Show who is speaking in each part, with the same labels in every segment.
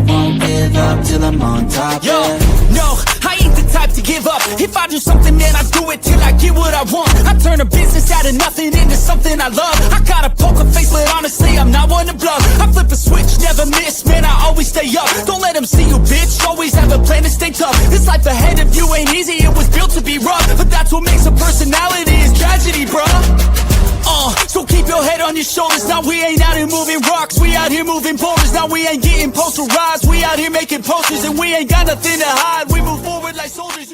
Speaker 1: won't give up till I'm on top.
Speaker 2: Yo, no, I ain't the type to give up. If I do something, then I do it till I get what I want. I turn a business out of nothing into something I love. I got a poker face, but honestly, I'm not one to bluff. I flip a switch, never miss, man, I always stay up. Don't let them see you, bitch, always have a plan to stay tough. This life ahead of you ain't easy, it was built to be rough. But that's what makes a personality, is tragedy, bruh. So keep your head on your shoulders. Now we ain't out here moving rocks, we out here moving boulders. Now we ain't getting posterized, we out here making posters. And we ain't got nothing to hide, we move forward like soldiers.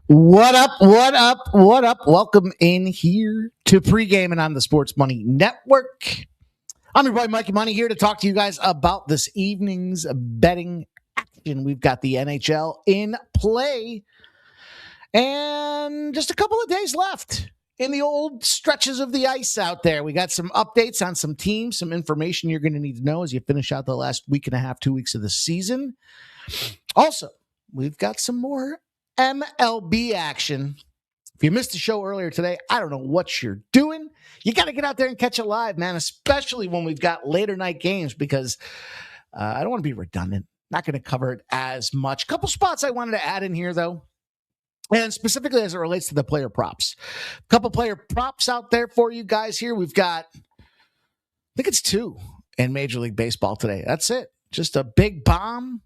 Speaker 3: What up, what up, what up? Welcome in here to Pregaming on the Sports Money Network. I'm your boy Mikey Money, here to talk to you guys about this evening's betting action. We've got the NHL in play and just a couple of days left in the old stretches of the ice out there. We got some updates on some teams, some information you're going to need to know as you finish out the last week and a half, 2 weeks of the season. Also, we've got some more MLB action. If you missed the show earlier today, I don't know what you're doing. You got to get out there and catch it live, man, especially when we've got later night games, because I don't want to be redundant. Not going to cover it as much. Couple spots I wanted to add in here, though. And specifically as it relates to the player props. A couple player props out there for you guys here. We've got, I think it's 2 in Major League Baseball today. That's it. Just a big bomb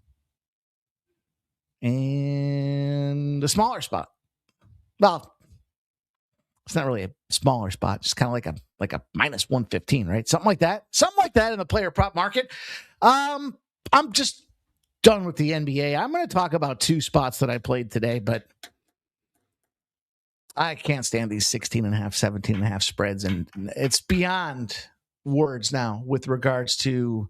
Speaker 3: and a smaller spot. Well, it's not really a smaller spot. Just kind of like a minus 115, right? Something like that. Something like that in the player prop market. I'm just done with the NBA. I'm going to talk about 2 spots that I played today, but I can't stand these 16.5, 17.5 spreads. And it's beyond words now with regards to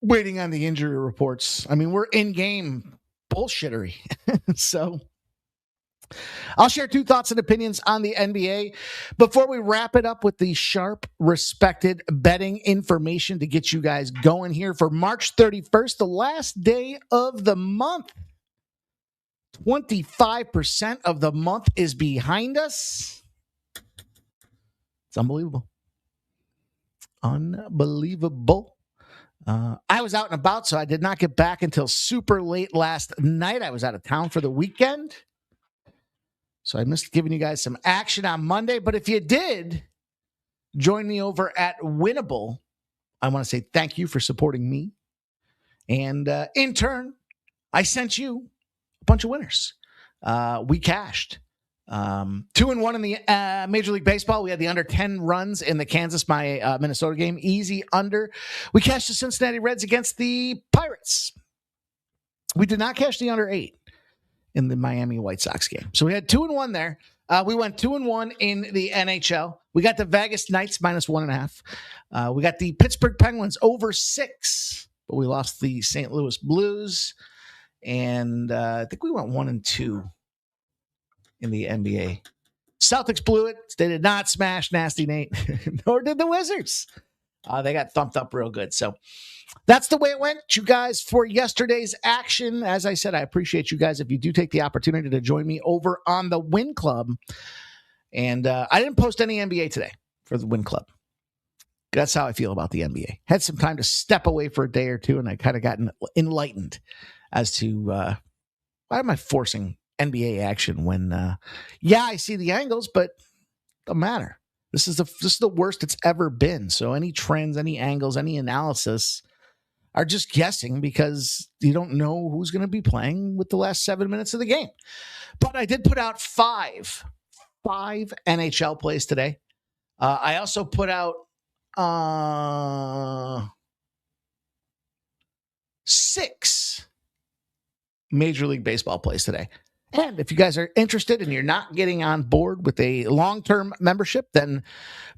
Speaker 3: waiting on the injury reports. I mean, we're in-game bullshittery. So I'll share 2 thoughts and opinions on the NBA before we wrap it up with the sharp, respected betting information to get you guys going here for March 31st, the last day of the month. 25% of the month is behind us. It's unbelievable. Unbelievable. I was out and about, so I did not get back until super late last night. I was out of town for the weekend, so I missed giving you guys some action on Monday. But if you did join me over at Winnable, I want to say thank you for supporting me. And in turn, I sent you bunch of winners. We cashed 2-1 in the Major League Baseball. We had the under 10 runs in the Kansas Minnesota game. Easy under. We cashed the Cincinnati Reds against the Pirates. We did not cash the under 8 in the Miami White Sox game. So we had 2-1 there. We went 2-1 in the NHL. We got the Vegas Knights minus 1.5. We got the Pittsburgh Penguins over 6, but we lost the St. Louis Blues. And I think we went 1-2 in the NBA. Celtics blew it. They did not smash Nasty Nate, nor did the Wizards. They got thumped up real good. So that's the way it went, you guys, for yesterday's action. As I said, I appreciate you guys if you do take the opportunity to join me over on the Win Club. And I didn't post any NBA today for the Win Club. That's how I feel about the NBA. Had some time to step away for a day or two, and I kind of got enlightened as to why am I forcing NBA action when, I see the angles, but it don't matter. This is the worst it's ever been. So any trends, any angles, any analysis are just guessing because you don't know who's going to be playing with the last 7 minutes of the game. But I did put out five NHL plays today. I also put out 6 Major League Baseball plays today. And if you guys are interested and you're not getting on board with a long-term membership, then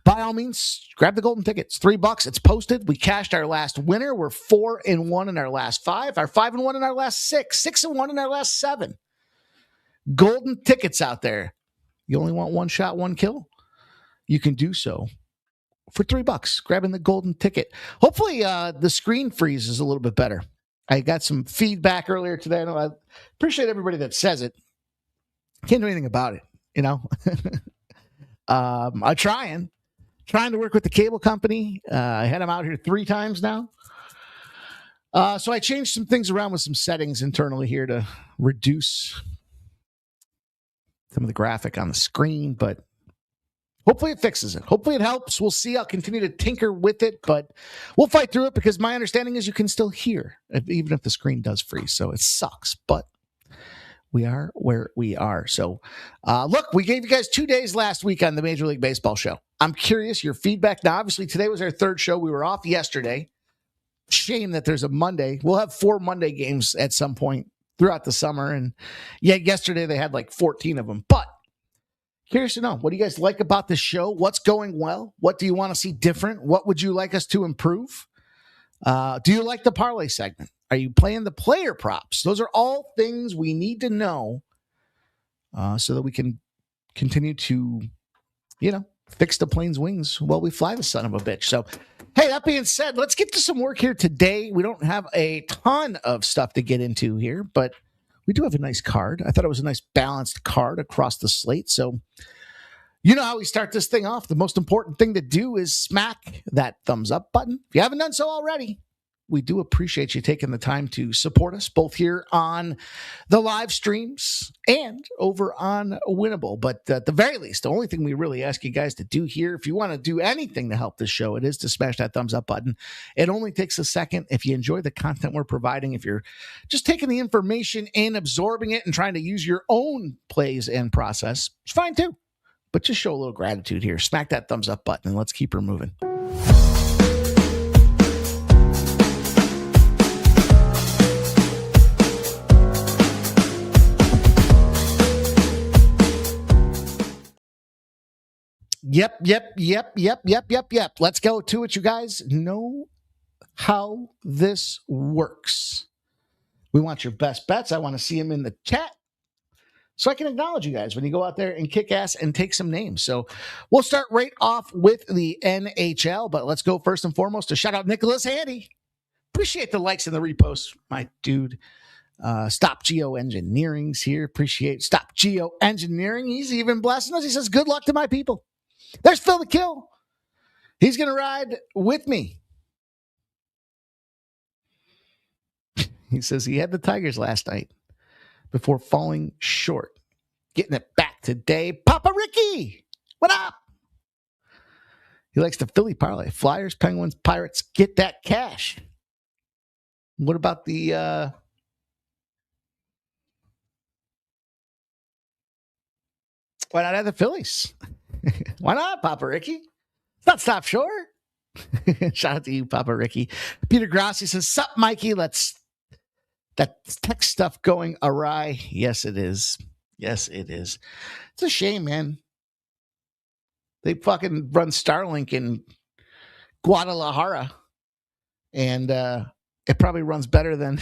Speaker 3: by all means, grab the golden ticket. It's $3. It's posted. We cashed our last winner. We're 4-1 in our last 5. Our 5-1 in our last 6. 6-1 in our last 7. Golden tickets out there. You only want one shot, one kill? You can do so for $3. Grabbing the golden ticket. Hopefully the screen freeze is a little bit better. I got some feedback earlier today. I appreciate everybody that says it. Can't do anything about it, you know. I'm trying to work with the cable company. I had them out here 3 times now. So I changed some things around with some settings internally here to reduce some of the graphic on the screen, but hopefully it fixes it. Hopefully it helps. We'll see. I'll continue to tinker with it, but we'll fight through it because my understanding is you can still hear, even if the screen does freeze. So it sucks, but we are where we are. So look, we gave you guys 2 days last week on the Major League Baseball show. I'm curious your feedback. Now, obviously, today was our third show. We were off yesterday. Shame that there's a Monday. We'll have 4 Monday games at some point throughout the summer. And yet yesterday they had like 14 of them. But curious to know, what do you guys like about the show? What's going well? What do you want to see different? What would you like us to improve? Do you like the parlay segment? Are you playing the player props? Those are all things we need to know so that we can continue to, fix the plane's wings while we fly the son of a bitch. So, hey, that being said, let's get to some work here today. We don't have a ton of stuff to get into here, but we do have a nice card. I thought it was a nice balanced card across the slate. So, you know how we start this thing off. The most important thing to do is smack that thumbs up button. If you haven't done so already, we do appreciate you taking the time to support us, both here on the live streams and over on Winnable. But at the very least, the only thing we really ask you guys to do here, if you want to do anything to help this show, it is to smash that thumbs up button. It only takes a second. If you enjoy the content we're providing, if you're just taking the information in, absorbing it, and trying to use your own plays and process, it's fine too. But just show a little gratitude here. Smack that thumbs up button and let's keep her moving. Yep. Let's go to it. You guys know how this works. We want your best bets. I want to see them in the chat so I can acknowledge you guys when you go out there and kick ass and take some names. So we'll start right off with the NHL, but let's go first and foremost to shout out Nicholas Handy. Appreciate the likes and the reposts, my dude. Stop Geoengineering's here. Appreciate Stop Geoengineering. He's even blessing us. He says, good luck to my people. There's Phil the Kill. He's going to ride with me. He says he had the Tigers last night before falling short. Getting it back today. Papa Ricky, what up? He likes the Philly parlay. Flyers, Penguins, Pirates, get that cash. What about the why not have the Phillies? Why not, Papa Ricky? It's not stop short. Shout out to you, Papa Ricky. Peter Grassi says, sup, Mikey? That tech stuff going awry. Yes, it is. It's a shame, man. They fucking run Starlink in Guadalajara. And it probably runs better than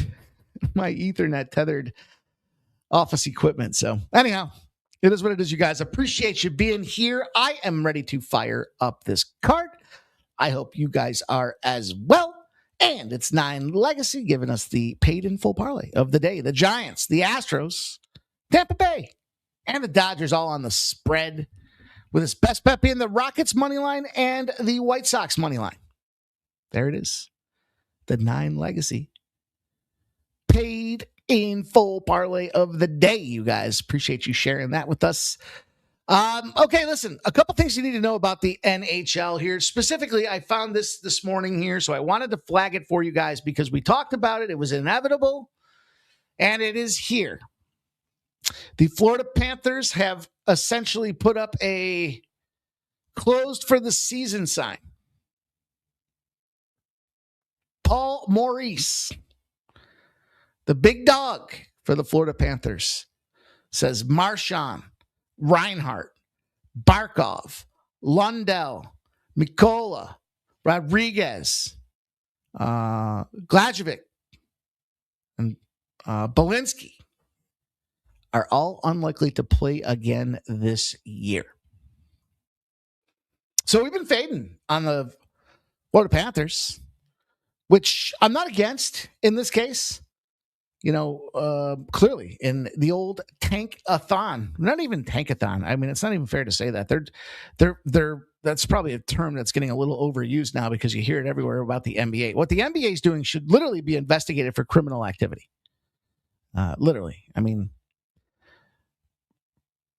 Speaker 3: my Ethernet tethered office equipment. So anyhow, it is what it is, you guys. Appreciate you being here. I am ready to fire up this card. I hope you guys are as well. And it's 9 Legacy giving us the paid in full parlay of the day. The Giants, the Astros, Tampa Bay, and the Dodgers all on the spread, with its best bet being the Rockets money line and the White Sox money line. There it is. The 9 Legacy paid in full parlay of the day, you guys. Appreciate you sharing that with us. Okay, listen, a couple things you need to know about the NHL here. Specifically, I found this morning here, so I wanted to flag it for you guys because we talked about it. It was inevitable, and it is here. The Florida Panthers have essentially put up a closed for the season sign. Paul Maurice, the big dog for the Florida Panthers, says Marchand, Reinhart, Barkov, Lundell, Mikola, Rodriguez, Glajovic, and Belinsky are all unlikely to play again this year. So we've been fading on the Florida Panthers, which I'm not against in this case. clearly in the old tank-a-thon. Not even tank-a-thon. I mean, it's not even fair to say that. They're that's probably a term that's getting a little overused now because you hear it everywhere about the NBA. What the NBA is doing should literally be investigated for criminal activity. Literally. I mean,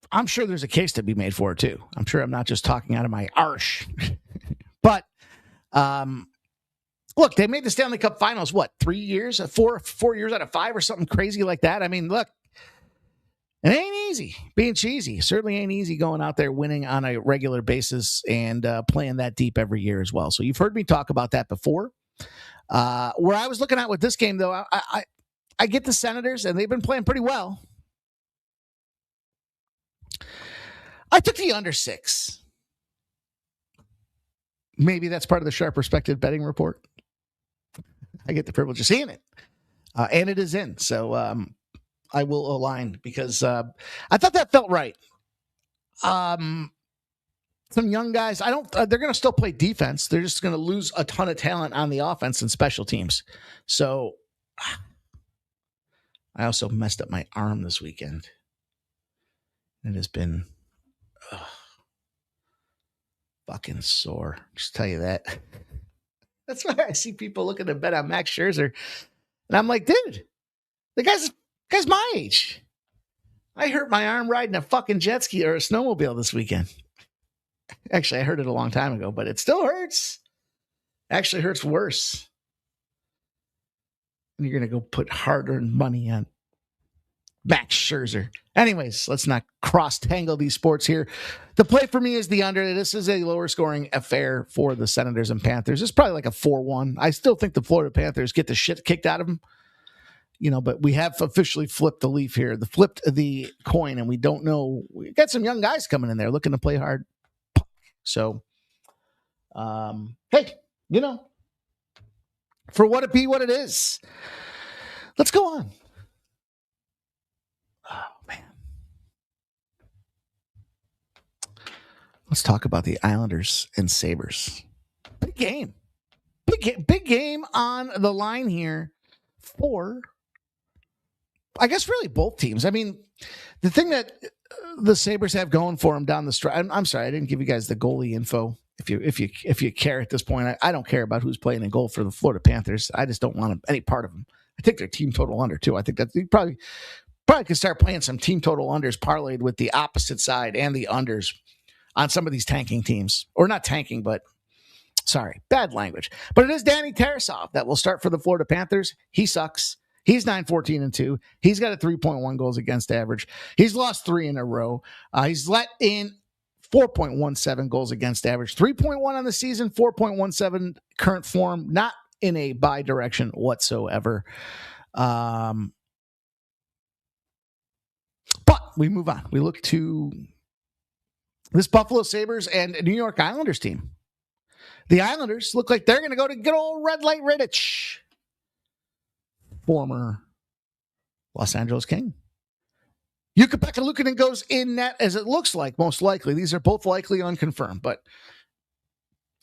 Speaker 3: I'm sure there's a case to be made for it too. I'm sure I'm not just talking out of my arse. But look, they made the Stanley Cup Finals, 3 years, 4 years out of 5 or something crazy like that. I mean, look, it ain't easy being cheesy. Certainly ain't easy going out there winning on a regular basis and playing that deep every year as well. So you've heard me talk about that before. Where I was looking at with this game, though, I get the Senators, and they've been playing pretty well. I took the under 6. Maybe that's part of the Sharp Perspective betting report. I get the privilege of seeing it. And it is in. So I will align because I thought that felt right. Some young guys, they're going to still play defense. They're just going to lose a ton of talent on the offense and special teams. So I also messed up my arm this weekend. It has been fucking sore. Just tell you that. That's why I see people looking to bet on Max Scherzer. And I'm like, dude, the guy's my age. I hurt my arm riding a fucking jet ski or a snowmobile this weekend. Actually, I heard it a long time ago, but it still hurts. Actually hurts worse. And you're going to go put hard-earned money on Max Scherzer. Anyways, let's not cross-tangle these sports here. The play for me is the under. This is a lower-scoring affair for the Senators and Panthers. It's probably like a 4-1. I still think the Florida Panthers get the shit kicked out of them. But we have officially flipped the leaf here. Flipped the coin, and we don't know. We got some young guys coming in there looking to play hard. So, hey, for what it be what it is. Let's go on. Oh, man. Let's talk about the Islanders and Sabres. Big game. Big game on the line here for, I guess, really both teams. I mean, the thing that the Sabres have going for them down the stretch. I'm sorry, I didn't give you guys the goalie info. If you care at this point, I don't care about who's playing in goal for the Florida Panthers. I just don't want any part of them. I think their team total under too. I think that you probably could start playing some team total unders parlayed with the opposite side and the unders on some of these tanking teams, or not tanking, but sorry, bad language. But it is Danny Tarasov that will start for the Florida Panthers. He sucks. He's 9-14-2. He's got a 3.1 goals against average. He's lost 3 in a row. He's let in 4.17 goals against average, 3.1 on the season, 4.17 current form, not in a buy direction whatsoever. But we move on. We look to this Buffalo Sabres and New York Islanders team. The Islanders look like they're going to go to good old Red Light Rittich, former Los Angeles King. Jukka-Pekka Luukkonen goes in net, as it looks like, most likely. These are both likely unconfirmed, but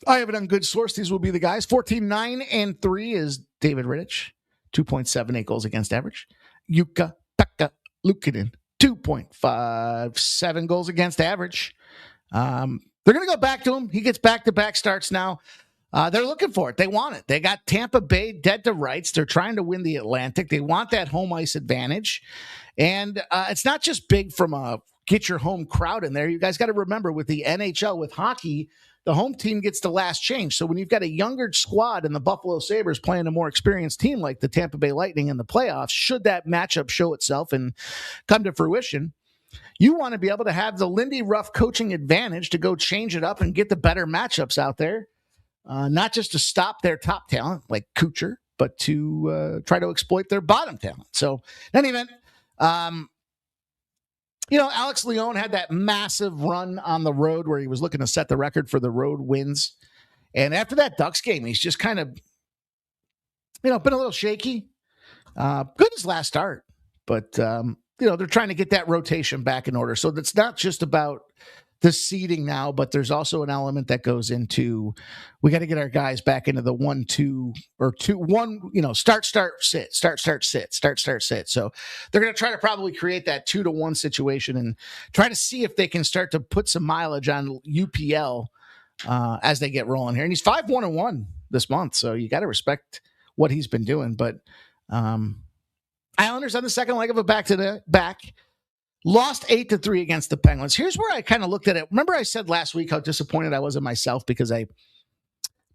Speaker 3: I have it on good source. These will be the guys. 14-9-3 is David Rittich, 2.78 goals against average. Jukka-Pekka Luukkonen, 2.57 goals against average. They're going to go back to him. He gets back-to-back starts now. They're looking for it. They want it. They got Tampa Bay dead to rights. They're trying to win the Atlantic. They want that home ice advantage. And it's not just big from a get your home crowd in there. You guys got to remember with the NHL, with hockey, the home team gets the last change. So when you've got a younger squad and the Buffalo Sabres playing a more experienced team like the Tampa Bay Lightning in the playoffs, should that matchup show itself and come to fruition, you want to be able to have the Lindy Ruff coaching advantage to go change it up and get the better matchups out there. Not just to stop their top talent like Kucher, but to try to exploit their bottom talent. So in any event, Alex Leone had that massive run on the road where he was looking to set the record for the road wins. And after that Ducks game, he's just kind of, been a little shaky. Good his last start, but, they're trying to get that rotation back in order. So that's not just about the seeding now, but there's also an element that goes into we got to get our guys back into the 1-2 or 2-1, start, sit. So they're going to try to probably create that 2-1 situation and try to see if they can start to put some mileage on UPL as they get rolling here. And he's 5-1-1 this month, so you got to respect what he's been doing. But Islanders on the second leg of a back-to-back. Lost 8-3 against the Penguins. Here's where I kind of looked at it. Remember I said last week how disappointed I was in myself because I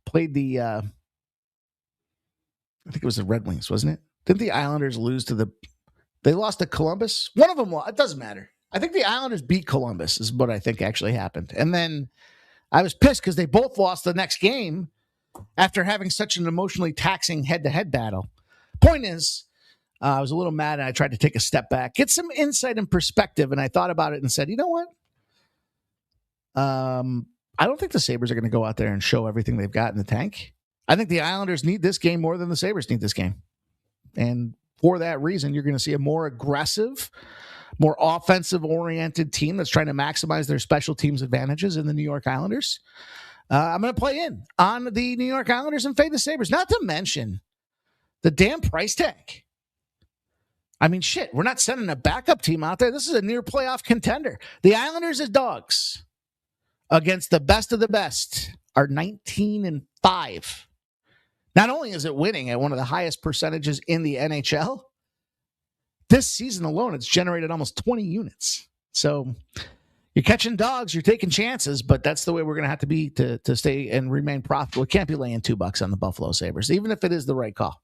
Speaker 3: played I think it was the Red Wings, wasn't it? Didn't the Islanders lose they lost to Columbus? One of them lost. It doesn't matter. I think the Islanders beat Columbus is what I think actually happened. And then I was pissed because they both lost the next game after having such an emotionally taxing head-to-head battle. Point is, I was a little mad, and I tried to take a step back, get some insight and perspective, and I thought about it and said, you know what? I don't think the Sabres are going to go out there and show everything they've got in the tank. I think the Islanders need this game more than the Sabres need this game. And for that reason, you're going to see a more aggressive, more offensive-oriented team that's trying to maximize their special teams advantages in the New York Islanders. I'm going to play in on the New York Islanders and fade the Sabres, not to mention the damn price tag. I mean, shit, we're not sending a backup team out there. This is a near playoff contender. The Islanders as dogs against the best of the best are 19-5. Not only is it winning at one of the highest percentages in the NHL, this season alone, it's generated almost 20 units. So you're catching dogs, you're taking chances, but that's the way we're going to have to be to stay and remain profitable. We can't be laying $2 on the Buffalo Sabres, even if it is the right call.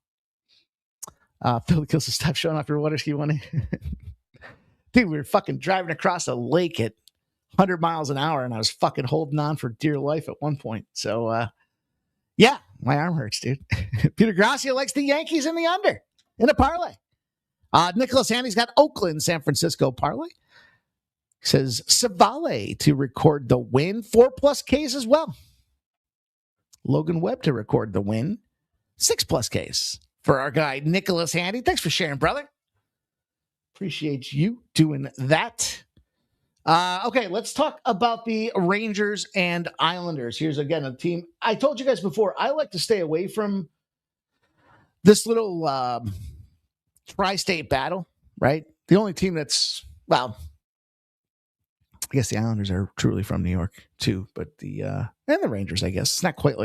Speaker 3: Phil Kills to stop showing off your water ski money. Dude, we were fucking driving across a lake at 100 miles an hour, and I was fucking holding on for dear life at one point. So, yeah, my arm hurts, dude. Peter Gracia likes the Yankees in the under in a parlay. Nicholas Handy's got Oakland, San Francisco parlay. Says Savale to record the win, 4+ Ks as well. Logan Webb to record the win, 6+ Ks. For our guy, Nicholas Handy. Thanks for sharing, brother. Appreciate you doing that. Okay, let's talk about the Rangers and Islanders. Here's, again, a team. I told you guys before, I like to stay away from this little tri-state battle, right? The only team that's, well, I guess the Islanders are truly from New York, too. But and the Rangers, I guess. It's not quite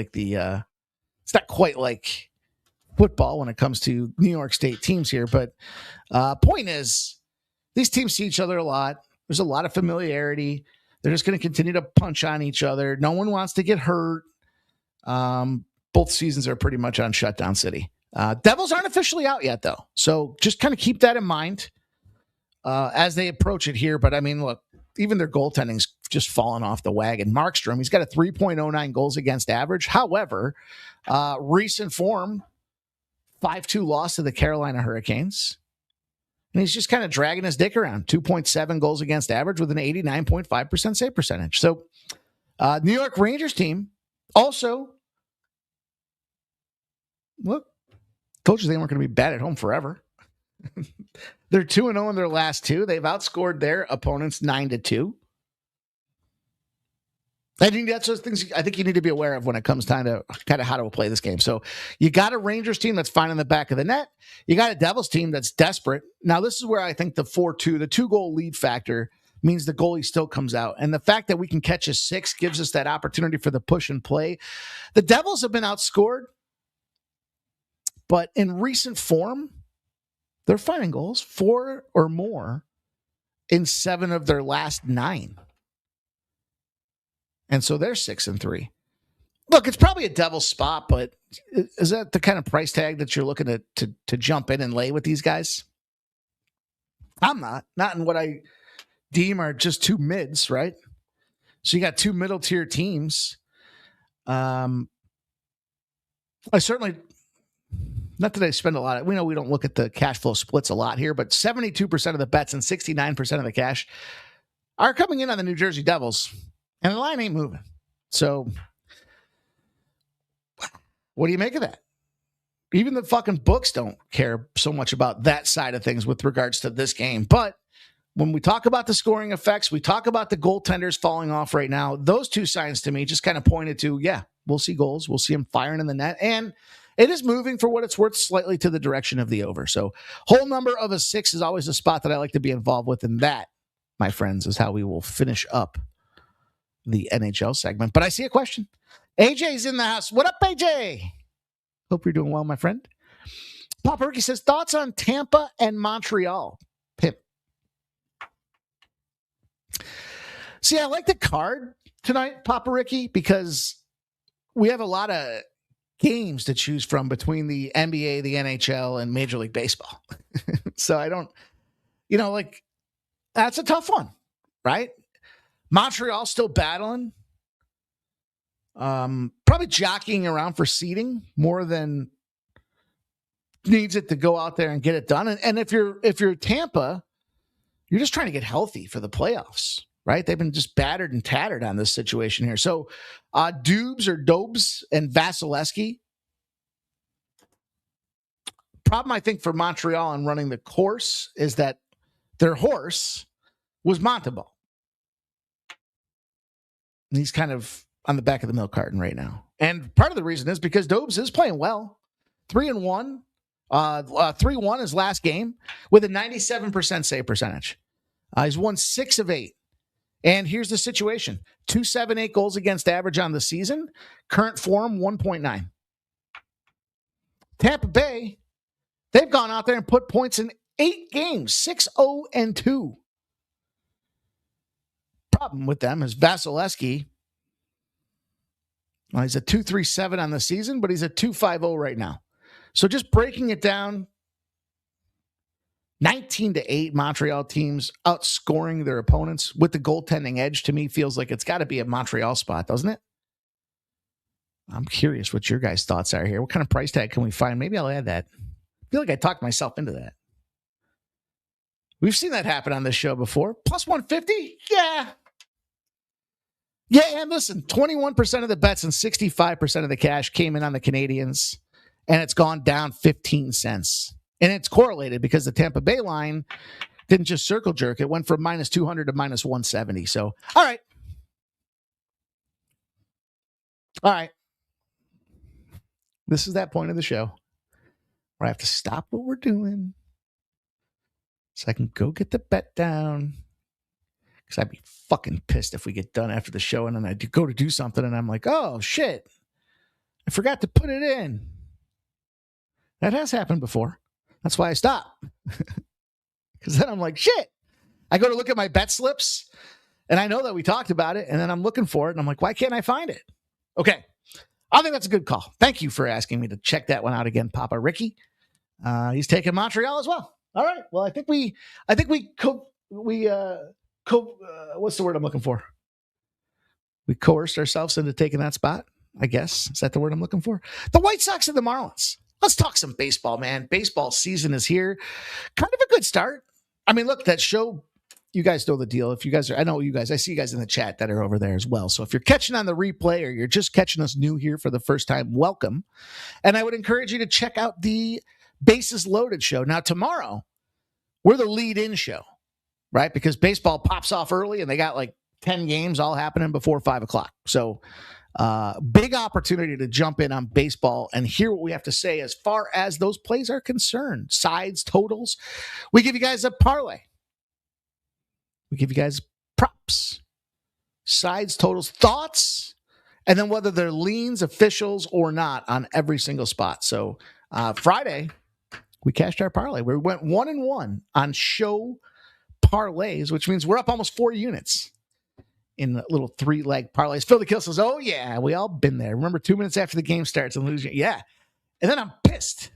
Speaker 3: like football when it comes to New York State teams here. But point is, these teams see each other a lot. There's a lot of familiarity. They're just going to continue to punch on each other. No one wants to get hurt. Both seasons are pretty much on shutdown city. Devils aren't officially out yet, though. So just kind of keep that in mind as they approach it here. But, I mean, look, even their goaltending's just fallen off the wagon. Markstrom, he's got a 3.09 goals against average. However, recent form, 5-2 loss to the Carolina Hurricanes. And he's just kind of dragging his dick around. 2.7 goals against average with an 89.5% save percentage. So, New York Rangers team also, look, coaches, they weren't going to be bad at home forever. They're 2-0 in their last two. They've outscored their opponents 9-2. I think that's those things I think you need to be aware of when it comes time to kind of how to play this game. So you got a Rangers team that's fine in the back of the net. You got a Devils team that's desperate. Now, this is where I think the 4-2, the 2-goal lead factor means the goalie still comes out. And the fact that we can catch a 6 gives us that opportunity for the push and play. The Devils have been outscored, but in recent form, they're finding goals 4 or more in 7 of their last 9. And so they're 6-3. Look, it's probably a Devils spot, but is that the kind of price tag that you're looking to jump in and lay with these guys? I'm not in what I deem are just two mids, right? So you got two middle tier teams. I certainly, not that I spend a lot of, we know we don't look at the cash flow splits a lot here, but 72% of the bets and 69% of the cash are coming in on the New Jersey Devils. And the line ain't moving. So what do you make of that? Even the fucking books don't care so much about that side of things with regards to this game. But when we talk about the scoring effects, we talk about the goaltenders falling off right now. Those two signs to me just kind of pointed to, yeah, we'll see goals. We'll see them firing in the net. And it is moving, for what it's worth, slightly to the direction of the over. So whole number of a 6 is always a spot that I like to be involved with. And that, my friends, is how we will finish up the NHL segment. But I see a question. AJ's in the house. What up, AJ? Hope you're doing well, my friend. Papa Ricky says, thoughts on Tampa and Montreal? Pimp. See, I like the card tonight, Papa Ricky, because we have a lot of games to choose from between the NBA, the NHL, and Major League Baseball. So I don't, that's a tough one, right? Montreal still battling. Probably jockeying around for seeding more than needs it to go out there and get it done. And if you're Tampa, you're just trying to get healthy for the playoffs, right? They've been just battered and tattered on this situation here. So Dobes and Vasilevsky. Problem, I think, for Montreal in running the course is that their horse was Montembeault. And he's kind of on the back of the milk carton right now. And part of the reason is because Dobes is playing well. 3-1. 3-1 his last game with a 97% save percentage. He's won 6 of 8. And here's the situation. 2.78 goals against average on the season. Current form, 1.9. Tampa Bay, they've gone out there and put points in 8 games, 6-0-2. Problem with them is Vasilevsky. Well, he's a 2.37 on the season, but he's a 2.50 right now. So just breaking it down, 19-8 Montreal teams outscoring their opponents with the goaltending edge, to me feels like it's got to be a Montreal spot, doesn't it? I'm curious what your guys' thoughts are here. What kind of price tag can we find? Maybe I'll add that. I feel like I talked myself into that. We've seen that happen on this show before. Plus 150? Yeah. Yeah, and listen, 21% of the bets and 65% of the cash came in on the Canadians, and it's gone down 15 cents. And it's correlated because the Tampa Bay line didn't just circle jerk. It went from minus 200 to minus 170. So, all right. All right. This is that point of the show where I have to stop what we're doing so I can go get the bet down. Because I'd be fucking pissed if we get done after the show and then I go to do something and I'm like, oh, shit. I forgot to put it in. That has happened before. That's why I stop. Because then I'm like, shit. I go to look at my bet slips and I know that we talked about it and then I'm looking for it and I'm like, why can't I find it? Okay. I think that's a good call. Thank you for asking me to check that one out again, Papa Ricky. He's taking Montreal as well. All right. Well, what's the word I'm looking for? We coerced ourselves into taking that spot, I guess. Is that the word I'm looking for? The White Sox and the Marlins. Let's talk some baseball, man. Baseball season is here. Kind of a good start. I mean, look, that show, you guys know the deal. If you guys are, I see you guys in the chat that are over there as well. So if you're catching on the replay or you're just catching us new here for the first time, welcome. And I would encourage you to check out the Bases Loaded show. Now, tomorrow, we're the lead-in show, right? Because baseball pops off early and they got like 10 games all happening before 5 o'clock. So big opportunity to jump in on baseball and hear what we have to say as far as those plays are concerned. Sides, totals. We give you guys a parlay. We give you guys props, sides, totals, thoughts, and then whether they're leans, officials, or not on every single spot. So Friday, we cashed our parlay. We went 1-1 on show parlays, which means we're up almost 4 units in little 3-leg parlays. Phil the Kill says, oh, yeah, we all been there. Remember 2 minutes after the game starts and losing. Yeah. And then I'm pissed.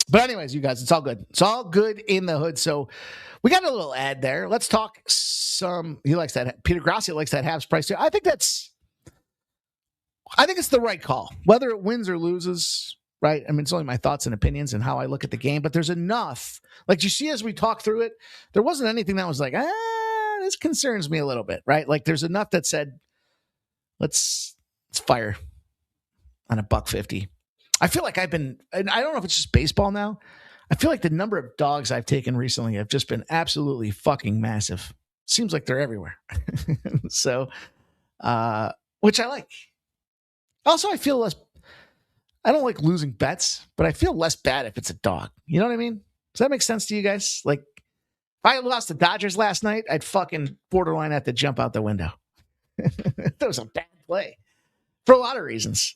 Speaker 3: But anyways, you guys, it's all good. It's all good in the hood. So we got a little ad there. Let's talk some. He likes that. Peter Gracia likes that Habs price too. I think it's the right call. Whether it wins or loses, right? I mean, it's only my thoughts and opinions and how I look at the game. But there's enough. Like you see, as we talk through it, there wasn't anything that was like, this concerns me a little bit, right? Like there's enough that said, let's fire on $1.50. I feel like and I don't know if it's just baseball now. I feel like the number of dogs I've taken recently have just been absolutely fucking massive. Seems like they're everywhere. So, which I like. Also, I feel less, I don't like losing bets, but I feel less bad if it's a dog. You know what I mean? Does that make sense to you guys? Like, if I lost the Dodgers last night, I'd fucking borderline have to jump out the window. That was a bad play for a lot of reasons.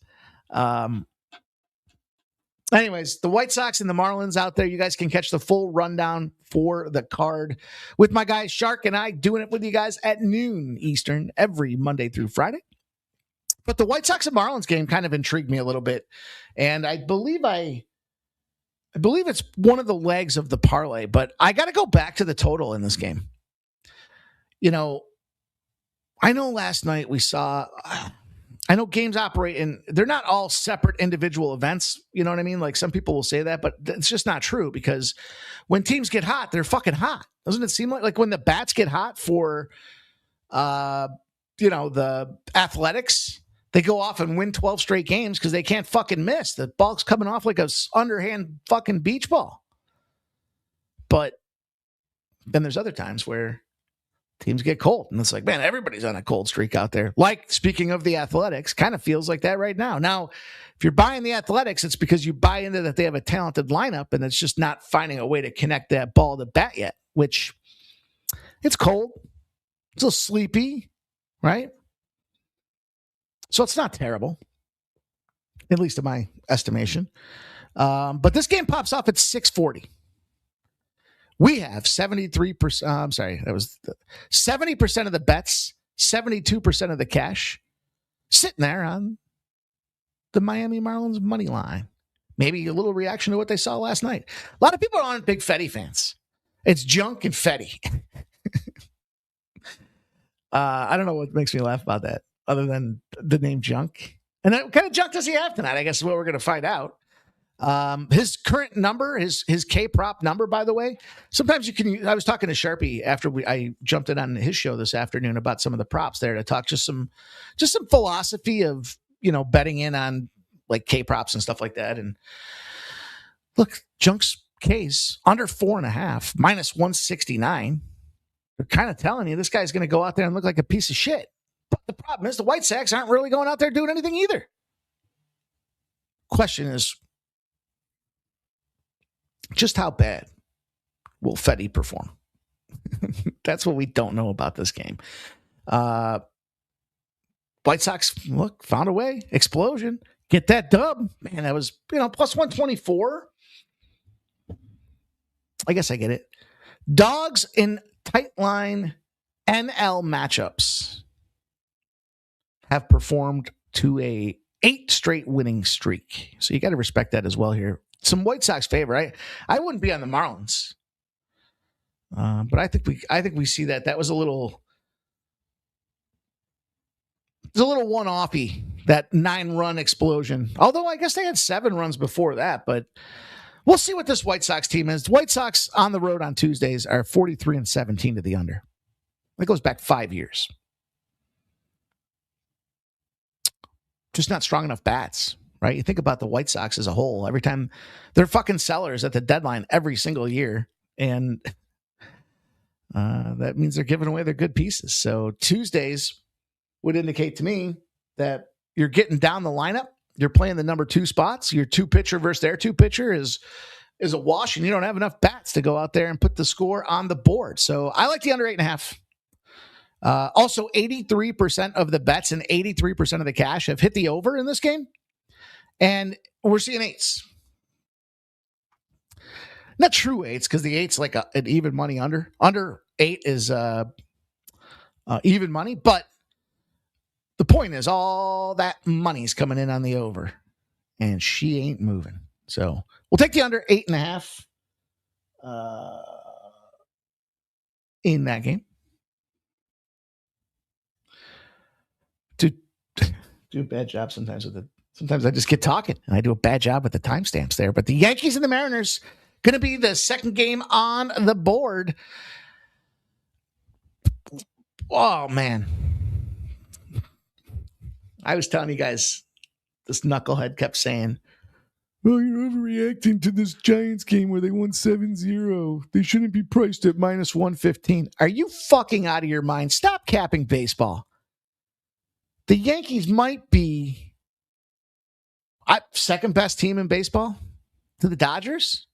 Speaker 3: Anyways, the White Sox and the Marlins out there, you guys can catch the full rundown for the card with my guy Shark and I doing it with you guys at noon Eastern every Monday through Friday. But the White Sox and Marlins game kind of intrigued me a little bit. And I believe it's one of the legs of the parlay, but I got to go back to the total in this game. You know, I know last night we saw, I know games operate and they're not all separate individual events. You know what I mean? Like some people will say that, but it's just not true because when teams get hot, they're fucking hot. Doesn't it seem like when the bats get hot for, the Athletics, they go off and win 12 straight games because they can't fucking miss. The ball's coming off like a underhand fucking beach ball. But then there's other times where teams get cold. And it's like, man, everybody's on a cold streak out there. Like, speaking of the Athletics, kind of feels like that right now. Now, if you're buying the Athletics, it's because you buy into that they have a talented lineup and it's just not finding a way to connect that ball to bat yet, which it's cold. It's a little sleepy, right? So it's not terrible, at least in my estimation. But this game pops off at 640. We have 73%. I'm sorry, that was 70% of the bets, 72% of the cash sitting there on the Miami Marlins money line. Maybe a little reaction to what they saw last night. A lot of people aren't big Fetty fans. It's junk and Fetty. I don't know what makes me laugh about that other than the name junk. And what kind of junk does he have tonight? I guess is what we're going to find out. His current number, his K prop number, by the way, sometimes you can, I was talking to Sharpie after I jumped in on his show this afternoon about some of the props there to talk just some philosophy of, betting in on like K props and stuff like that. And look, junk's case under 4.5 minus 169. They're kind of telling you this guy's going to go out there and look like a piece of shit. But the problem is the White Sox aren't really going out there doing anything either. Question is, just how bad will Fetty perform? That's what we don't know about this game. White Sox, look, found a way. Explosion. Get that dub. Man, that was, plus 124. I guess I get it. Dogs in tight line NL matchups have performed to a 8 straight winning streak. So you got to respect that as well here. Some White Sox favor. I wouldn't be on the Marlins, but I think we see that was a little one-offy, that 9-run explosion. Although I guess they had 7 runs before that, but we'll see what this White Sox team is. The White Sox on the road on Tuesdays are 43-17 to the under. That goes back 5 years. Just not strong enough bats. Right? You think about the White Sox as a whole. Every time they're fucking sellers at the deadline every single year. And that means they're giving away their good pieces. So Tuesdays would indicate to me that you're getting down the lineup. You're playing the number 2 spots. Your 2-pitcher versus their 2-pitcher is a wash, and you don't have enough bats to go out there and put the score on the board. So I like the under 8.5. Also, 83% of the bets and 83% of the cash have hit the over in this game. And we're seeing 8s. Not true 8s, because the 8's like an even money under. Under 8 is even money. But the point is, all that money's coming in on the over. And she ain't moving. So we'll take the under 8.5 in that game. Do a bad job sometimes with it. Sometimes I just get talking and I do a bad job with the timestamps there. But the Yankees and the Mariners going to be the second game on the board. Oh, man. I was telling you guys, this knucklehead kept saying, Well, you're overreacting to this Giants game where they won 7-0. They shouldn't be priced at minus 115. Are you fucking out of your mind? Stop capping baseball. The Yankees might be second best team in baseball to the Dodgers.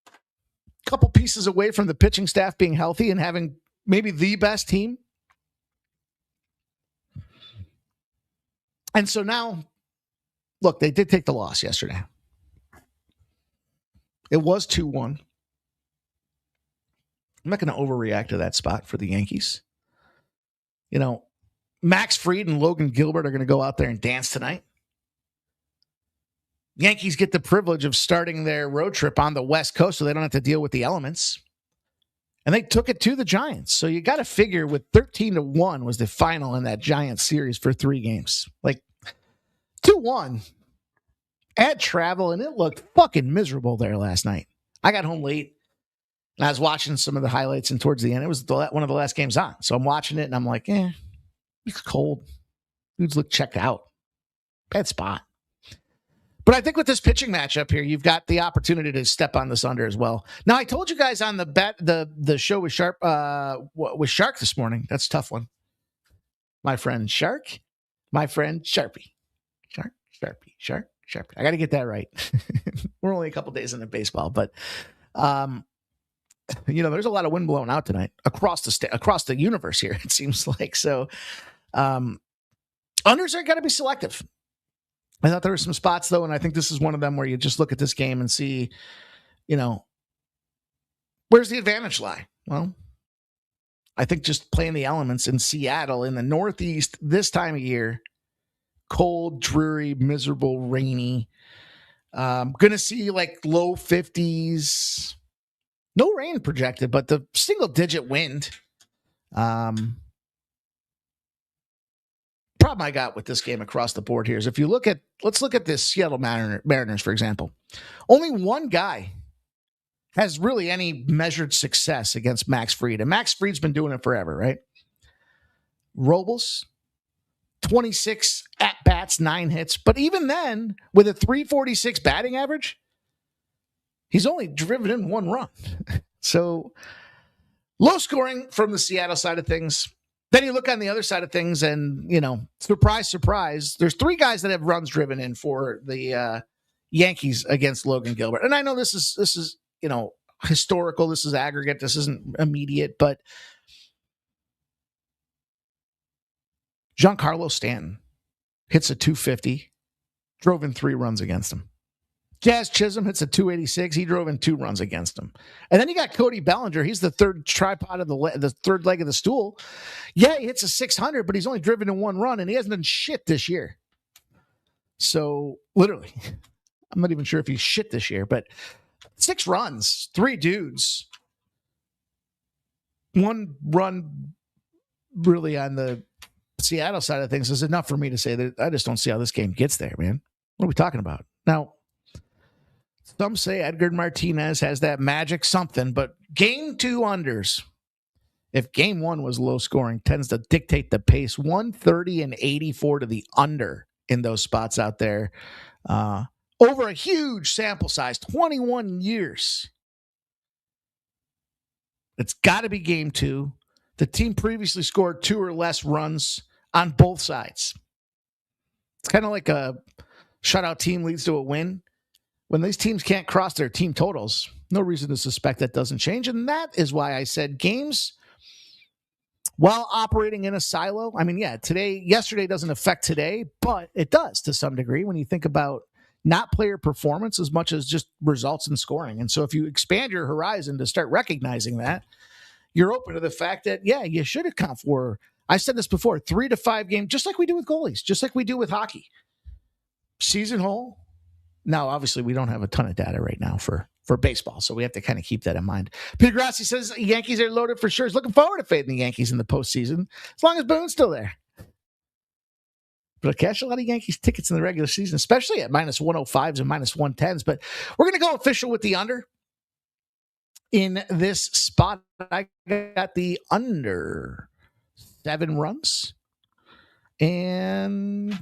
Speaker 3: A couple pieces away from the pitching staff being healthy and having maybe the best team. And so now, look, they did take the loss yesterday. It was 2-1. I'm not going to overreact to that spot for the Yankees. You know, Max Fried and Logan Gilbert are going to go out there and dance tonight. Yankees get the privilege of starting their road trip on the West Coast so they don't have to deal with the elements. And they took it to the Giants. So you got to figure with 13-1 was the final in that Giants series for 3 games. Like 2-1. Add travel, and it looked fucking miserable there last night. I got home late, and I was watching some of the highlights, and towards the end, it was one of the last games on. So I'm watching it, and I'm like, it's cold. Dudes look checked out. Bad spot. But I think with this pitching matchup here, you've got the opportunity to step on this under as well. Now, I told you guys on the show with Shark this morning. That's a tough one. My friend Shark, my friend Sharpie. Sharpie. I got to get that right. We're only a couple days into baseball, but there's a lot of wind blowing out tonight across the universe here. It seems like so. Unders are got to be selective. I thought there were some spots, though, and I think this is one of them where you just look at this game and see, where's the advantage lie? Well, I think just playing the elements in Seattle in the Northeast this time of year, cold, dreary, miserable, rainy. Going to see like low 50s. No rain projected, but the single-digit wind. Problem I got with this game across the board here is if you let's look at this Seattle Mariners, for example. Only one guy has really any measured success against Max Fried. And Max Fried's been doing it forever, right? Robles, 26 at-bats, 9 hits. But even then, with a 346 batting average, he's only driven in 1 run. So low scoring from the Seattle side of things. Then you look on the other side of things and, surprise, surprise, there's 3 guys that have runs driven in for the Yankees against Logan Gilbert. And I know this is historical. This is aggregate. This isn't immediate. But Giancarlo Stanton hits a 250, drove in 3 runs against him. Jazz Chisholm hits a 286. He drove in 2 runs against him. And then you got Cody Bellinger. He's the third tripod of the third leg of the stool. Yeah, he hits a 600, but he's only driven in 1 run, and he hasn't done shit this year. So, literally, I'm not even sure if he's shit this year, but 6 runs, 3 dudes. 1 run really on the Seattle side of things is enough for me to say that I just don't see how this game gets there, man. What are we talking about? Now, some say Edgar Martinez has that magic something, but game 2 unders, if game 1 was low scoring, tends to dictate the pace. 130 and 84 to the under in those spots out there. Over a huge sample size, 21 years. It's got to be game 2. The team previously scored 2 or less runs on both sides. It's kind of like a shutout team leads to a win. When these teams can't cross their team totals, no reason to suspect that doesn't change. And that is why I said games, while operating in a silo, yesterday doesn't affect today, but it does to some degree when you think about not player performance as much as just results in scoring. And so if you expand your horizon to start recognizing that, you're open to the fact that, you should account for, I said this before, 3 to 5 games, just like we do with goalies, just like we do with hockey. Season whole. Now, obviously, we don't have a ton of data right now for baseball, so we have to kind of keep that in mind. Peter Grassi says Yankees are loaded for sure. He's looking forward to fading the Yankees in the postseason, as long as Boone's still there. But I cash a lot of Yankees tickets in the regular season, especially at minus 105s and minus 110s. But we're going to go official with the under. In this spot, I got the under 7 runs. And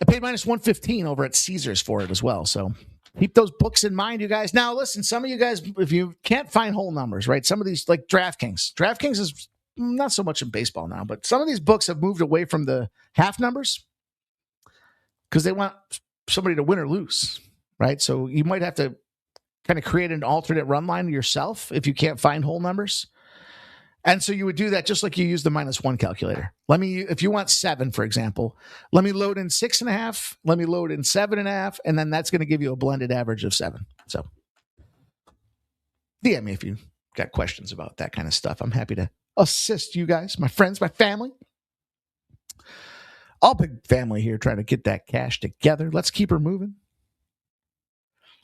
Speaker 3: I paid minus 115 over at Caesars for it as well. So keep those books in mind, you guys. Now, listen, some of you guys, if you can't find whole numbers, right? Some of these, like DraftKings is not so much in baseball now, but some of these books have moved away from the half numbers because they want somebody to win or lose, right? So you might have to kind of create an alternate run line yourself if you can't find whole numbers. And so you would do that just like you use the -1 calculator. If you want 7, for example, let me load in 6.5, let me load in 7.5, and then that's going to give you a blended average of 7. So DM me if you got questions about that kind of stuff. I'm happy to assist you guys, my friends, my family. All big family here trying to get that cash together. Let's keep her moving.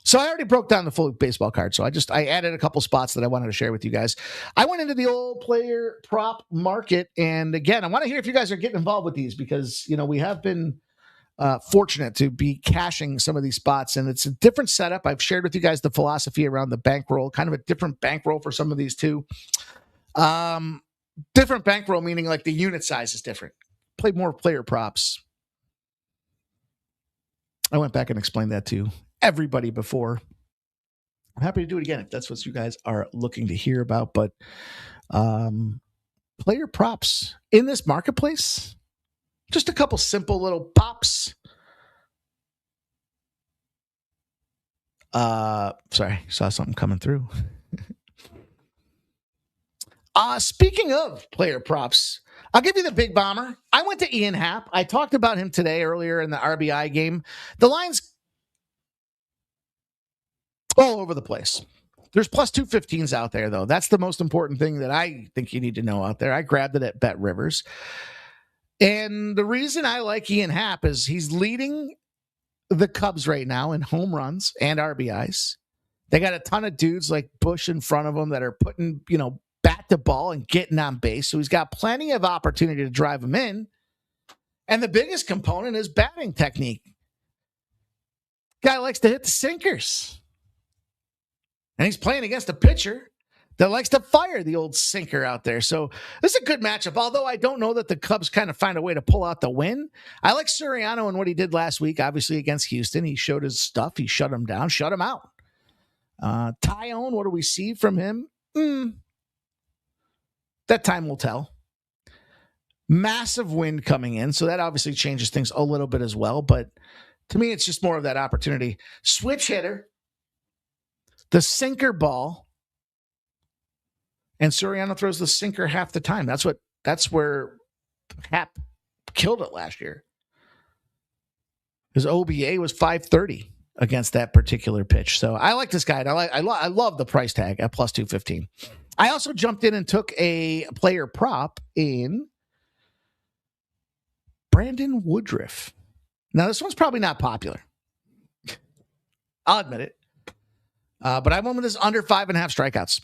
Speaker 3: So I already broke down the full baseball card. So I added a couple spots that I wanted to share with you guys. I went into the old player prop market. And again, I want to hear if you guys are getting involved with these because, we have been fortunate to be cashing some of these spots. And it's a different setup. I've shared with you guys the philosophy around the bankroll, kind of a different bankroll for some of these too. Different bankroll, meaning like the unit size is different. Play more player props. I went back and explained that to everybody before. I'm happy to do it again if that's what you guys are looking to hear about. But player props in this marketplace, just a couple simple little pops. Sorry, saw something coming through. Speaking of player props, I'll give you the big bomber. I went to Ian Happ. I talked about him today earlier in the RBI game. The line's all over the place. There's plus 215s out there, though. That's the most important thing that I think you need to know out there. I grabbed it at Bet Rivers. And the reason I like Ian Happ is he's leading the Cubs right now in home runs and RBIs. They got a ton of dudes like Bush in front of them that are putting, bat to ball and getting on base. So he's got plenty of opportunity to drive them in. And the biggest component is batting technique. Guy likes to hit the sinkers. And he's playing against a pitcher that likes to fire the old sinker out there. So this is a good matchup, although I don't know that the Cubs kind of find a way to pull out the win. I like Suriano and what he did last week, obviously against Houston. He showed his stuff. He shut him down, shut him out. Tyone, what do we see from him? That time will tell. Massive wind coming in, so that obviously changes things a little bit as well. But to me, it's just more of that opportunity. Switch hitter, the sinker ball, and Suriano throws the sinker half the time. That's where Happ killed it last year. His OBA was 530 against that particular pitch. So I like this guy. I love the price tag at plus 215. I also jumped in and took a player prop in Brandon Woodruff. Now, this one's probably not popular. I'll admit it. But I went with this under 5.5 strikeouts.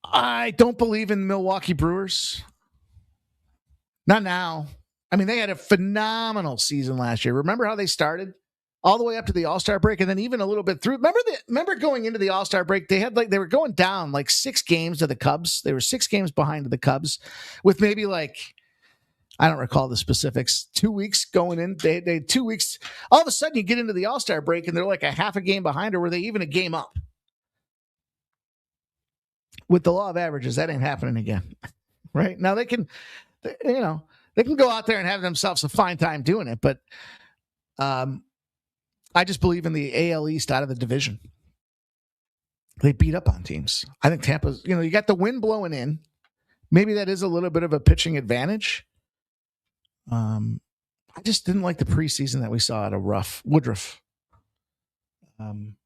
Speaker 3: I don't believe in Milwaukee Brewers. Not now. I mean, they had a phenomenal season last year. Remember how they started? All the way up to the All-Star break, and then even a little bit through. Remember going into the All-Star break, they were going down like 6 games to the Cubs. They were 6 games behind the Cubs with maybe I don't recall the specifics, 2 weeks going in. They had 2 weeks. All of a sudden you get into the All-Star break and they're like a half a game behind, or were they even a game up? With the law of averages, that ain't happening again. Right? Now they can go out there and have themselves a fine time doing it, but I just believe in the AL East out of the division. They beat up on teams. I think Tampa's, you got the wind blowing in. Maybe that is a little bit of a pitching advantage. I just didn't like the preseason that we saw out of Woodruff. And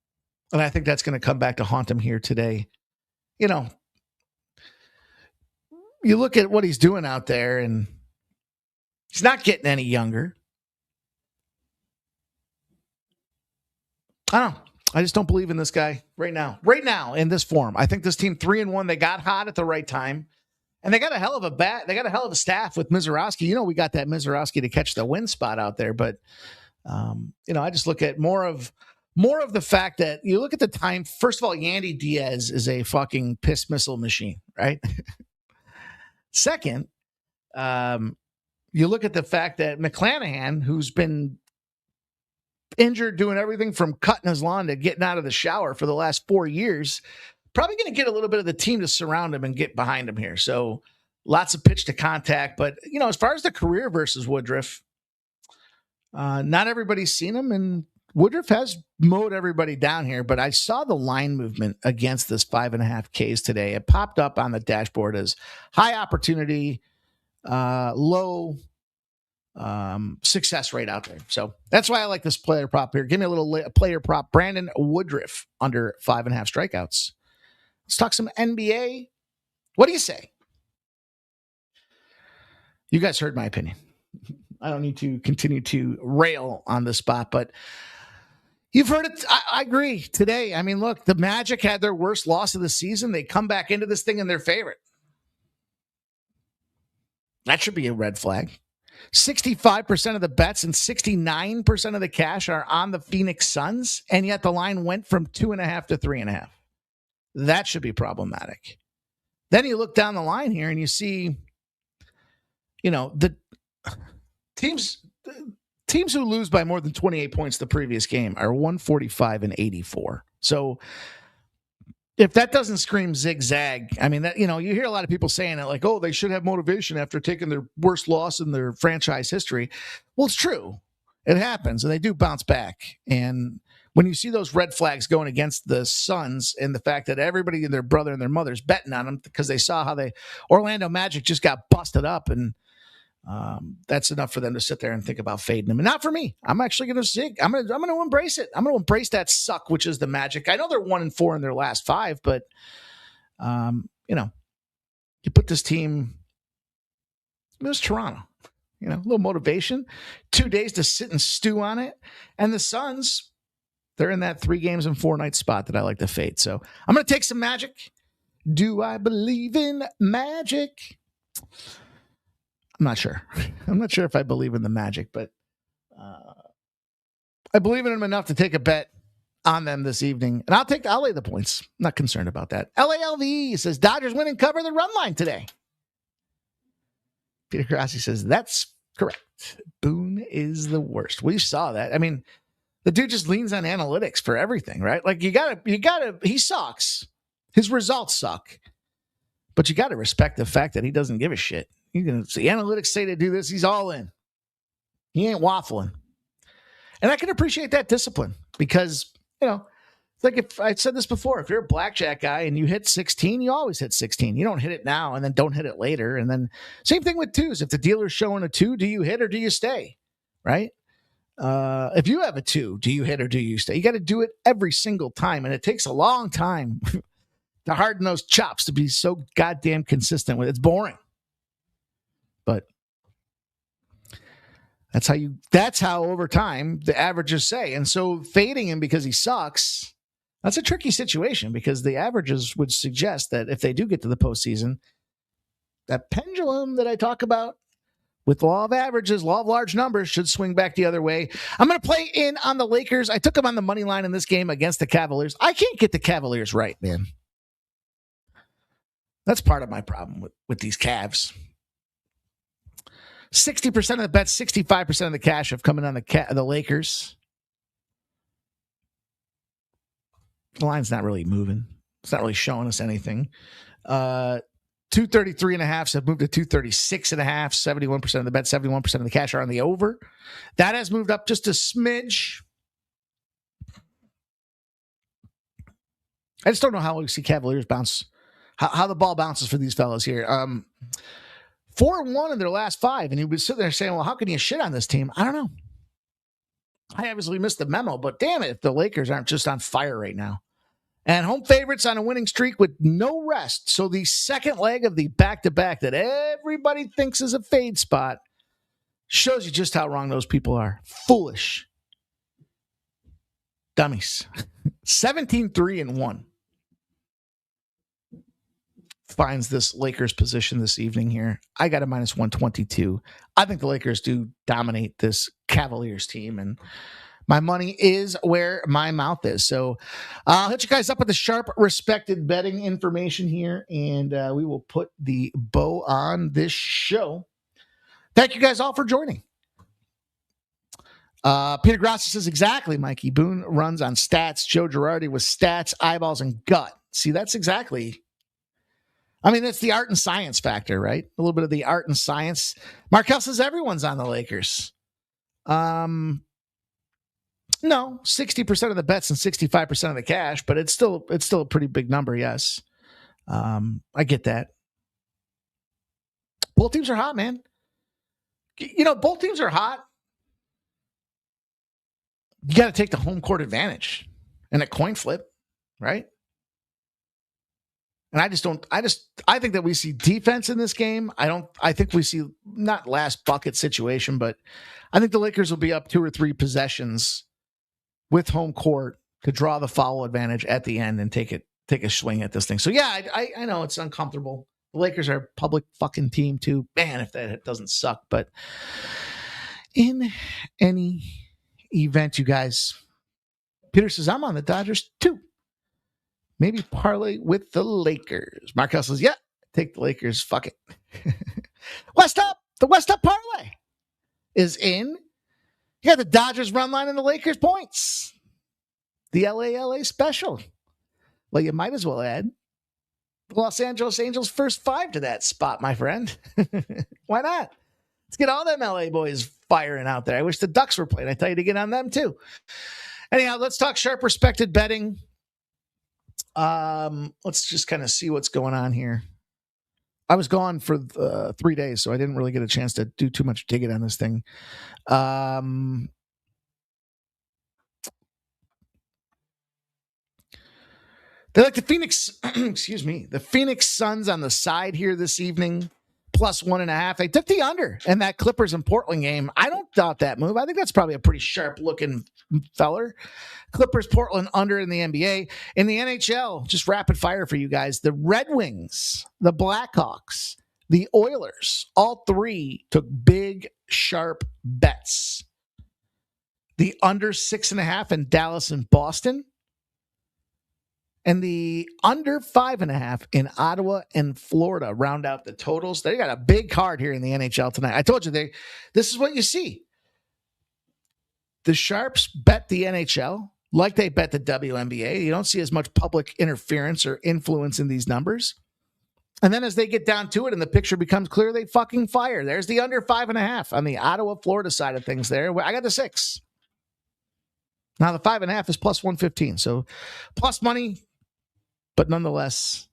Speaker 3: I think that's going to come back to haunt him here today. You look at what he's doing out there, and he's not getting any younger. I don't know. I just don't believe in this guy right now. Right now, in this form. I think this team 3-1, they got hot at the right time. And they got a hell of a bat. They got a hell of a staff with Mizorowski. We got that Mizorowski to catch the win spot out there. But, I just look at more of the fact that you look at the time. First of all, Yandy Diaz is a fucking piss missile machine, right? Second, you look at the fact that McClanahan, who's been injured doing everything from cutting his lawn to getting out of the shower for the last 4 years, probably going to get a little bit of the team to surround him and get behind him here. So lots of pitch to contact. But, as far as the career versus Woodruff, not everybody's seen him, and Woodruff has mowed everybody down here. But I saw the line movement against this 5.5 Ks today. It popped up on the dashboard as high opportunity, low success rate out there. So that's why I like this player prop here. Give me a little player prop. Brandon Woodruff under 5.5 strikeouts. Let's talk some NBA. What do you say? You guys heard my opinion. I don't need to continue to rail on the spot, but you've heard it. I agree today. I mean, look, the Magic had their worst loss of the season. They come back into this thing in their favorite. That should be a red flag. 65% of the bets and 69% of the cash are on the Phoenix Suns, and yet the line went from 2.5 to 3.5. That should be problematic. Then you look down the line here and you see, the teams who lose by more than 28 points the previous game are 145 and 84. So if that doesn't scream zigzag, I mean, that, you hear a lot of people saying it like, oh, they should have motivation after taking their worst loss in their franchise history. Well, it's true. It happens, and they do bounce back. And when you see those red flags going against the Suns and the fact that everybody and their brother and their mother's betting on them because they saw how Orlando Magic just got busted up, and that's enough for them to sit there and think about fading them. And not for me. I'm actually going to zig. I'm going to embrace it. I'm going to embrace that suck, which is the Magic. I know they're 1-4 in their last 5, but you put this team. It was Toronto. A little motivation. 2 days to sit and stew on it. And the Suns, they're in that 3 games and 4 nights spot that I like to fade. So I'm going to take some Magic. Do I believe in magic? I'm not sure. I'm not sure if I believe in the Magic, but I believe in them enough to take a bet on them this evening. And I'll lay the points. I'm not concerned about that. LALV says Dodgers win and cover the run line today. Peter Grassi says that's correct. Boone is the worst. We saw that. I mean, the dude just leans on analytics for everything, right? Like you gotta, he sucks. His results suck. But you got to respect the fact that he doesn't give a shit. You can see analytics say to do this. He's all in. He ain't waffling. And I can appreciate that discipline because, it's like if I said this before, if you're a blackjack guy and you hit 16, you always hit 16. You don't hit it now and then don't hit it later. And then same thing with twos. If the dealer's showing a 2, do you hit or do you stay? Right? If you have a 2, do you hit or do you stay? You got to do it every single time. And it takes a long time to harden those chops to be so goddamn consistent with it. It's boring. But that's how over time the averages say. And so fading him because he sucks, that's a tricky situation because the averages would suggest that if they do get to the postseason, that pendulum that I talk about with law of averages, law of large numbers should swing back the other way. I'm going to play in on the Lakers. I took them on the money line in this game against the Cavaliers. I can't get the Cavaliers right, man. That's part of my problem with these Cavs. 60% of the bets, 65% of the cash have come in on the Lakers. The line's not really moving. It's not really showing us anything. 233.5 have moved to 236.5. 71% of the bets, 71% of the cash are on the over. That has moved up just a smidge. I just don't know how we see Cavaliers bounce. How the ball bounces for these fellas here. 4-1 in their last 5, and he was sitting there saying, well, how can you shit on this team? I don't know. I obviously missed the memo, but damn it if the Lakers aren't just on fire right now. And home favorites on a winning streak with no rest. So the second leg of the back-to-back that everybody thinks is a fade spot shows you just how wrong those people are. Foolish. Dummies. 17-3-1. Finds this Lakers position this evening here. I got a minus 122. I think the Lakers do dominate this Cavaliers team, and my money is where my mouth is. So I'll hit you guys up with the sharp, respected betting information here, and we will put the bow on this show. Thank you guys all for joining. Peter Grassi says, exactly, Mikey. Boone runs on stats. Joe Girardi was stats, eyeballs, and gut. See, that's exactly... I mean, that's the art and science factor, right? A little bit of the art and science. Markel says everyone's on the Lakers. No, 60% of the bets and 65% of the cash, but it's still a pretty big number, yes. I get that. Both teams are hot, man. Both teams are hot. You got to take the home court advantage and a coin flip, right? And I think that we see defense in this game. I think we see not last bucket situation, but I think the Lakers will be up 2 or 3 possessions with home court to draw the foul advantage at the end and take a swing at this thing. So yeah, I know it's uncomfortable. The Lakers are a public fucking team too. Man, if that doesn't suck. But in any event, you guys, Peter says, I'm on the Dodgers too. Maybe parlay with the Lakers. Markel says, yeah, take the Lakers. Fuck it. West Up. The West Up parlay is in. You got the Dodgers run line and the Lakers points. The LA special. Well, you might as well add the Los Angeles Angels first 5 to that spot, my friend. Why not? Let's get all them LA boys firing out there. I wish the Ducks were playing. I tell you to get on them too. Anyhow, let's talk sharp respected betting. Let's just kind of see what's going on here. I was gone for 3 days, so I didn't really get a chance to do too much digging on this thing. They like the Phoenix, the Phoenix Suns on the side here this evening, plus 1.5. They took the under in that Clippers and Portland game. I don't doubt that move. I think that's probably a pretty sharp looking feller. Clippers, Portland under in the NBA. In the NHL, just rapid fire for you guys. The Red Wings, the Blackhawks, the Oilers, all 3 took big, sharp bets. The under 6.5 in Dallas and Boston. And the under 5.5 in Ottawa and Florida round out the totals. They got a big card here in the NHL tonight. I told you, this is what you see. The Sharps bet the NHL like they bet the WNBA. You don't see as much public interference or influence in these numbers. And then as they get down to it and the picture becomes clear, they fucking fire. There's the under 5.5 on the Ottawa, Florida side of things there. I got the 6. Now the 5.5 is plus 115. So plus money. But nonetheless,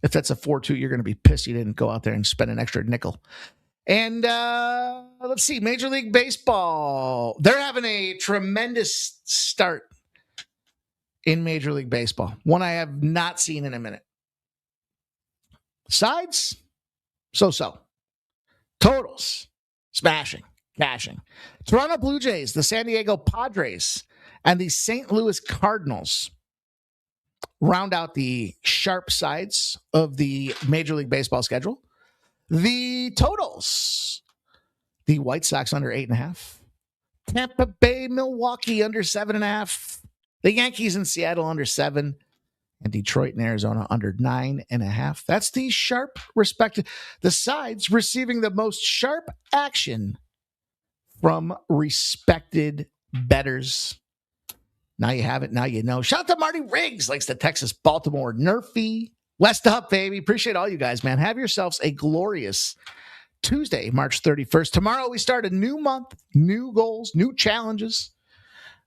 Speaker 3: if that's a 4-2, you're going to be pissed you didn't go out there and spend an extra nickel. And let's see, Major League Baseball. They're having a tremendous start in Major League Baseball. One I have not seen in a minute. Sides, so-so. Totals, smashing, cashing. Toronto Blue Jays, the San Diego Padres, and the St. Louis Cardinals round out the sharp sides of the Major League Baseball schedule. The totals, the White Sox under 8.5, Tampa Bay, Milwaukee under 7.5, the Yankees in Seattle under 7, and Detroit and Arizona under 9.5. That's the sharp respected. The sides receiving the most sharp action from respected bettors. Now you have it. Now you know. Shout out to Marty Riggs, likes the Texas Baltimore Nerfy. West up, baby. Appreciate all you guys, man. Have yourselves a glorious Tuesday, March 31st. Tomorrow we start a new month, new goals, new challenges.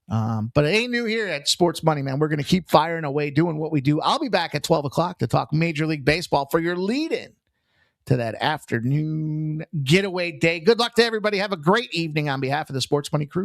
Speaker 3: But it ain't new here at Sports Money, man. We're going to keep firing away, doing what we do. I'll be back at 12 o'clock to talk Major League Baseball for your lead-in to that afternoon getaway day. Good luck to everybody. Have a great evening on behalf of the Sports Money crew.